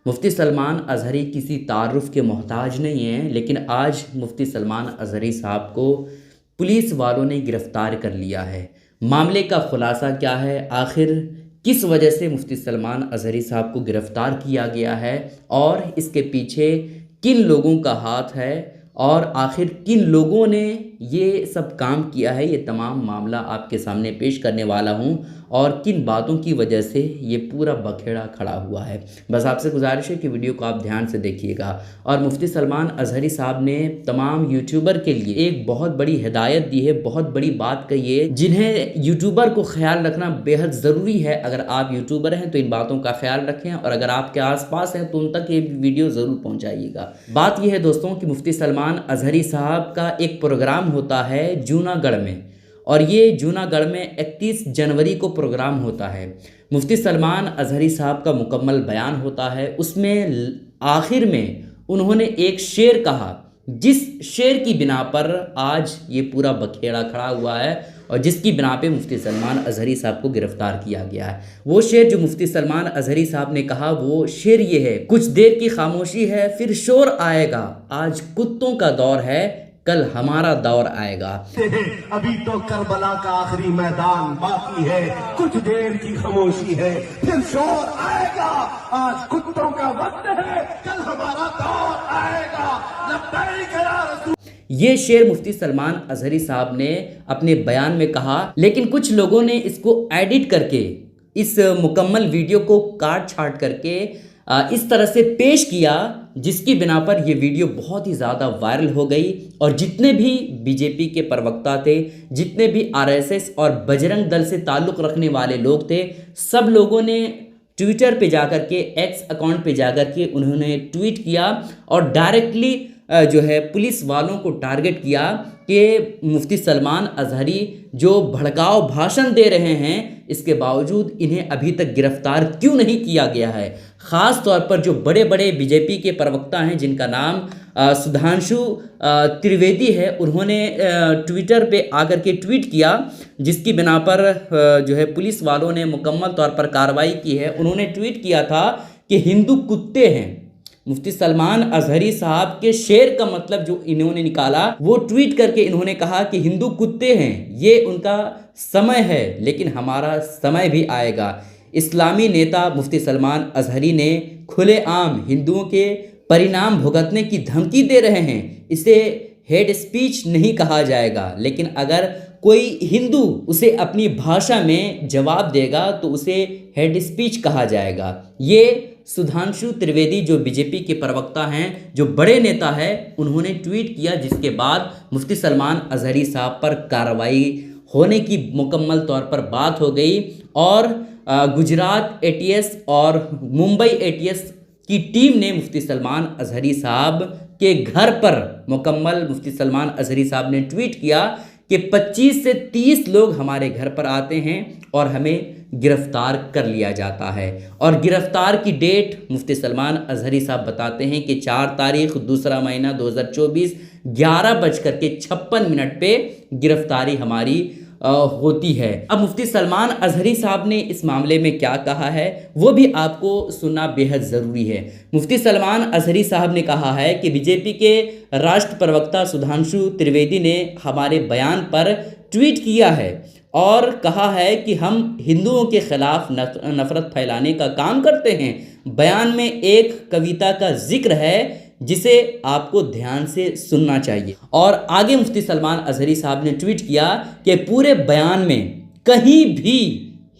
मुफ्ती सलमान अज़हरी किसी तारुफ के मोहताज नहीं हैं, लेकिन आज मुफ्ती सलमान अज़हरी साहब को पुलिस वालों ने गिरफ़्तार कर लिया है। मामले का खुलासा क्या है, आखिर किस वजह से मुफ्ती सलमान अज़हरी साहब को गिरफ़्तार किया गया है और इसके पीछे किन लोगों का हाथ है और आखिर किन लोगों ने ये सब काम किया है, ये तमाम मामला आपके सामने पेश करने वाला हूँ और किन बातों की वजह से ये पूरा बखेड़ा खड़ा हुआ है। बस आपसे गुजारिश है कि वीडियो को आप ध्यान से देखिएगा। और मुफ्ती सलमान अज़हरी साहब ने तमाम यूट्यूबर के लिए एक बहुत बड़ी हिदायत दी है, बहुत बड़ी बात कही है, जिन्हें यूट्यूबर को ख्याल रखना बेहद ज़रूरी है। अगर आप यूट्यूबर हैं तो इन बातों का ख्याल रखें और अगर आपके आसपास हैं तो उन तक ये वीडियो ज़रूर पहुँचाइएगा। बात यह है दोस्तों कि मुफ्ती सलमान अज़हरी साहब का एक प्रोग्राम होता है जूनागढ़ में, और ये जूनागढ़ में 31 जनवरी को प्रोग्राम होता है। मुफ्ती सलमान अज़हरी साहब का मुकम्मल बयान होता है। उसमें आखिर में उन्होंने एक शेर कहा, जिस शेर की बिना पर आज ये पूरा बखेड़ा खड़ा हुआ है और जिसकी बिना पे मुफ्ती सलमान अज़हरी साहब को गिरफ़्तार किया गया है। वो शेर जो मुफ्ती सलमान अज़हरी साहब ने कहा, वो शेर ये है, कुछ देर की खामोशी है फिर शोर आएगा, आज कुत्तों का दौर है कल हमारा दौर आएगा। अभी तो करबला का आखिरी मैदान बाकी है, कुछ देर की खामोशी है फिर शोर आएगा, आज कुत्तों का वक्त है कल हमारा दौर आएगा, लब्बैक या रसूल। ये शेर मुफ्ती सलमान अज़हरी साहब ने अपने बयान में कहा, लेकिन कुछ लोगों ने इसको एडिट करके इस मुकम्मल वीडियो को काट छाट करके इस तरह से पेश किया, जिसकी बिना पर यह वीडियो बहुत ही ज़्यादा वायरल हो गई और जितने भी बीजेपी के प्रवक्ता थे, जितने भी आरएसएस और बजरंग दल से ताल्लुक़ रखने वाले लोग थे, सब लोगों ने ट्विटर पे जाकर के, एक्स अकाउंट पे जाकर के उन्होंने ट्वीट किया और डायरेक्टली जो है पुलिस वालों को टारगेट किया कि मुफ्ती सलमान अज़हरी जो भड़काऊ भाषण दे रहे हैं, इसके बावजूद इन्हें अभी तक गिरफ़्तार क्यों नहीं किया गया है। ख़ास तौर पर जो बड़े बड़े बीजेपी के प्रवक्ता हैं, जिनका नाम सुधांशु त्रिवेदी है, उन्होंने ट्विटर पे आकर के ट्वीट किया, जिसकी बिना पर जो है पुलिस वालों ने मुकम्मल तौर पर कार्रवाई की है। उन्होंने ट्वीट किया था कि हिंदू कुत्ते हैं। मुफ्ती सलमान अज़हरी साहब के शेर का मतलब जो इन्होंने निकाला, वो ट्वीट करके इन्होंने कहा कि हिंदू कुत्ते हैं, ये उनका समय है लेकिन हमारा समय भी आएगा। इस्लामी नेता मुफ्ती सलमान अज़हरी ने खुलेआम हिंदुओं के परिणाम भुगतने की धमकी दे रहे हैं। इसे हेड स्पीच नहीं कहा जाएगा, लेकिन अगर कोई हिंदू उसे अपनी भाषा में जवाब देगा तो उसे हेड स्पीच कहा जाएगा। ये सुधांशु त्रिवेदी जो बीजेपी के प्रवक्ता हैं, जो बड़े नेता हैं, उन्होंने ट्वीट किया, जिसके बाद मुफ्ती सलमान अज़हरी साहब पर कार्रवाई होने की मुकम्मल तौर पर बात हो गई और गुजरात एटीएस और मुंबई एटीएस की टीम ने मुफ्ती सलमान अज़हरी साहब के घर पर मुकम्मल मुफ्ती सलमान अज़हरी साहब ने ट्वीट किया कि 25 से 30 लोग हमारे घर पर आते हैं और हमें गिरफ़्तार कर लिया जाता है। और गिरफ़्तार की डेट मुफ्ती सलमान अज़हरी साहब बताते हैं कि 4 तारीख दूसरा महीना 2024 11:56 पे गिरफ़्तारी हमारी होती है। अब मुफ्ती सलमान अज़हरी साहब ने इस मामले में क्या कहा है, वो भी आपको सुनना बेहद ज़रूरी है। मुफ्ती सलमान अज़हरी साहब ने कहा है कि बीजेपी के राष्ट्र प्रवक्ता सुधांशु त्रिवेदी ने हमारे बयान पर ट्वीट किया है और कहा है कि हम हिंदुओं के ख़िलाफ़ नफ़रत फैलाने का काम करते हैं। बयान में एक कविता का जिक्र है जिसे आपको ध्यान से सुनना चाहिए। और आगे मुफ्ती सलमान अज़हरी साहब ने ट्वीट किया कि पूरे बयान में कहीं भी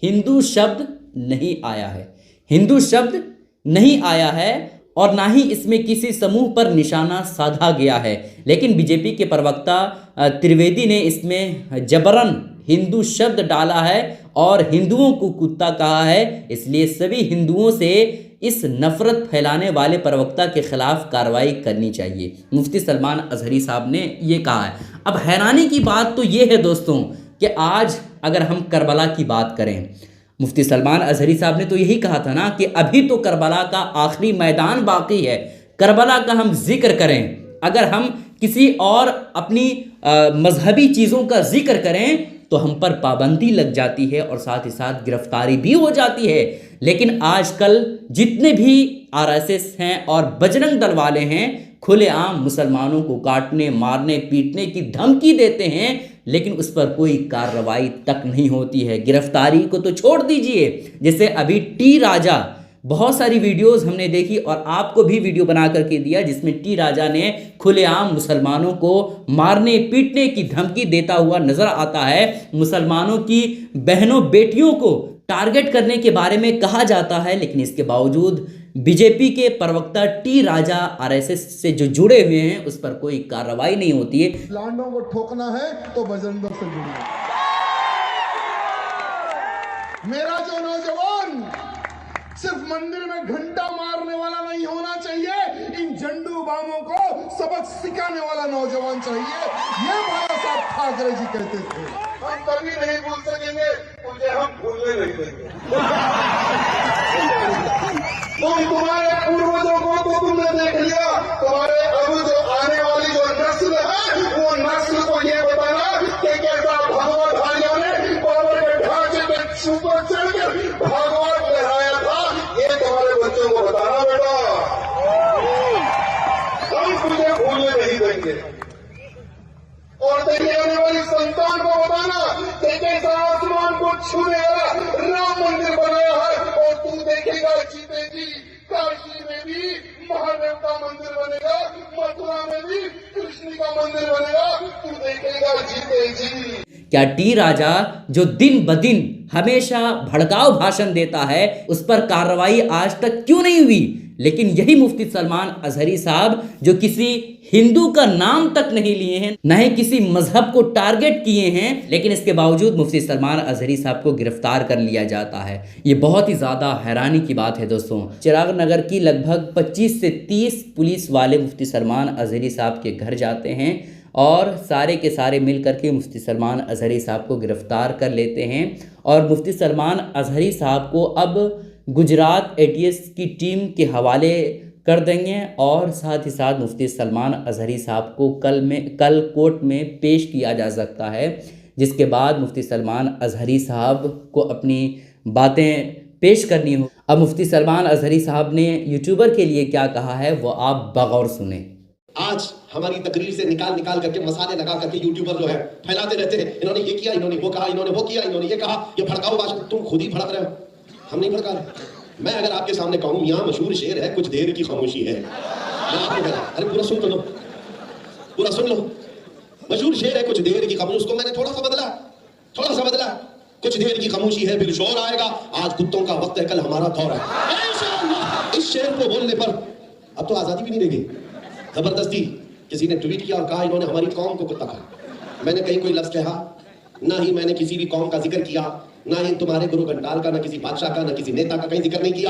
हिंदू शब्द नहीं आया है, हिंदू शब्द नहीं आया है और ना ही इसमें किसी समूह पर निशाना साधा गया है। लेकिन बीजेपी के प्रवक्ता त्रिवेदी ने इसमें जबरन हिंदू शब्द डाला है और हिंदुओं को कुत्ता कहा है, इसलिए सभी हिंदुओं से इस नफ़रत फैलाने वाले प्रवक्ता के ख़िलाफ़ कार्रवाई करनी चाहिए। मुफ्ती सलमान अज़हरी साहब ने ये कहा है। अब हैरानी की बात तो ये है दोस्तों कि आज अगर हम करबला की बात करें, मुफ्ती सलमान अज़हरी साहब ने तो यही कहा था ना कि अभी तो करबला का आखिरी मैदान बाकी है, करबला का हम जिक्र करें। अगर हम किसी और अपनी मजहबी चीज़ों का जिक्र करें तो हम पर पाबंदी लग जाती है और साथ ही साथ गिरफ्तारी भी हो जाती है। लेकिन आजकल जितने भी आरएसएस हैं और बजरंग दल वाले हैं खुलेआम मुसलमानों को काटने, मारने, पीटने की धमकी देते हैं, लेकिन उस पर कोई कार्रवाई तक नहीं होती है। गिरफ्तारी को तो छोड़ दीजिए, जैसे अभी टी राजा, बहुत सारी वीडियोस हमने देखी और आपको भी वीडियो बना करके दिया जिसमें टी राजा ने खुलेआम मुसलमानों को मारने पीटने की धमकी देता हुआ नजर आता है। मुसलमानों की बहनों बेटियों को टारगेट करने के बारे में कहा जाता है, लेकिन इसके बावजूद बीजेपी के प्रवक्ता टी राजा आरएसएस से जो जुड़े हुए हैं उस पर कोई कार्रवाई नहीं होती है। लांडों को ठोकना है तो बजरंग दल से जुड़िए। मेरा जो नौजवान सिर्फ मंदिर में घंटा मारने वाला नहीं होना चाहिए, इन झंडू बामों को सबक सिखाने वाला नौजवान चाहिए, ये बाला साहब ठाकरे जी कहते थे। हम कभी नहीं भूल सकेंगे, मुझे हम भूलने नहीं देंगे। तुम तुम्हारे पूर्वजों को तो तुमने देख लिया, तुम्हारे अब जो आने वाली जो नस्ल है वो नस्ल को ये बताना कि कैसा भगवत ने बाबर के ढांचे पे ऊपर चढ़कर भागवत लहराया था, ये तुम्हारे बच्चों को बताना बेटा। हम तुझे भूलने नहीं देंगे। और तेरी आने वाली संतान को बताना कि कैसा आसमान को छूने वाला राम मंदिर बनाया है, और तू देखेगा जीते जी काशी में भी महादेव का मंदिर बनेगा, मथुरा में भी कृष्ण का मंदिर बनेगा, तू देखेगा जीते जी। क्या टी राजा जो दिन ब दिन हमेशा भड़काऊ भाषण देता है उस पर कार्रवाई आज तक क्यों नहीं हुई? लेकिन यही मुफ्ती सलमान अजहरी साहब जो किसी हिंदू का नाम तक नहीं लिए हैं, न ही किसी मजहब को टारगेट किए हैं, लेकिन इसके बावजूद मुफ्ती सलमान अजहरी साहब को गिरफ्तार कर लिया जाता है। ये बहुत ही ज़्यादा हैरानी की बात है दोस्तों। चिराग नगर की लगभग 25 से 30 पुलिस वाले मुफ्ती सलमान अजहरी साहब के घर जाते हैं और सारे के सारे मिल करके मुफ्ती सलमान अजहरी साहब को गिरफ्तार कर लेते हैं और मुफ्ती सलमान अजहरी साहब को अब गुजरात एटीएस की टीम के हवाले कर देंगे और साथ ही साथ मुफ्ती सलमान अजहरी साहब को कल कोर्ट में पेश किया जा सकता है, जिसके बाद मुफ्ती सलमान अजहरी साहब को अपनी बातें पेश करनी हो। अब मुफ्ती सलमान अजहरी साहब ने यूट्यूबर के लिए क्या कहा है वो आप बगौर सुने। आज हमारी तकरीर से निकाल करके मसाले लगा करके यूट्यूबर जो है फैलाते रहते हैं, इन्होंने ये किया, इन्होंने वो कहा, इन्होंने वो किया, इन्होंने ये कहा, ये भड़काऊ भाषण। तुम खुद ही भड़क रहे हो, हम नहीं भड़का रहे। मैं अगर आपके सामने कहूं यहाँ मशहूर शेर है, कुछ देर की खामोशी है, मैं आपको कह, अरे पूरा सुन लो, पूरा सुन लो। मशहूर शेर है कुछ देर की खामोशी, उसको मैंने थोड़ा सा बदला। कुछ देर की खामोशी है फिर शोर आएगा, आज कुत्तों का वक्त है कल हमारा दौर है। इस शेर को बोलने पर अब तो आजादी भी नहीं रहेगी। जबरदस्ती किसी ने ट्वीट किया और कहा इन्होंने हमारी कौम को कुत्ता कहा। मैंने कहीं कोई लफ्ज कहा, ना ही मैंने किसी भी कौम का जिक्र किया, ना ही तुम्हारे गुरु घंटाल का, ना किसी बादशाह का, ना किसी नेता का कहीं जिक्र नहीं किया।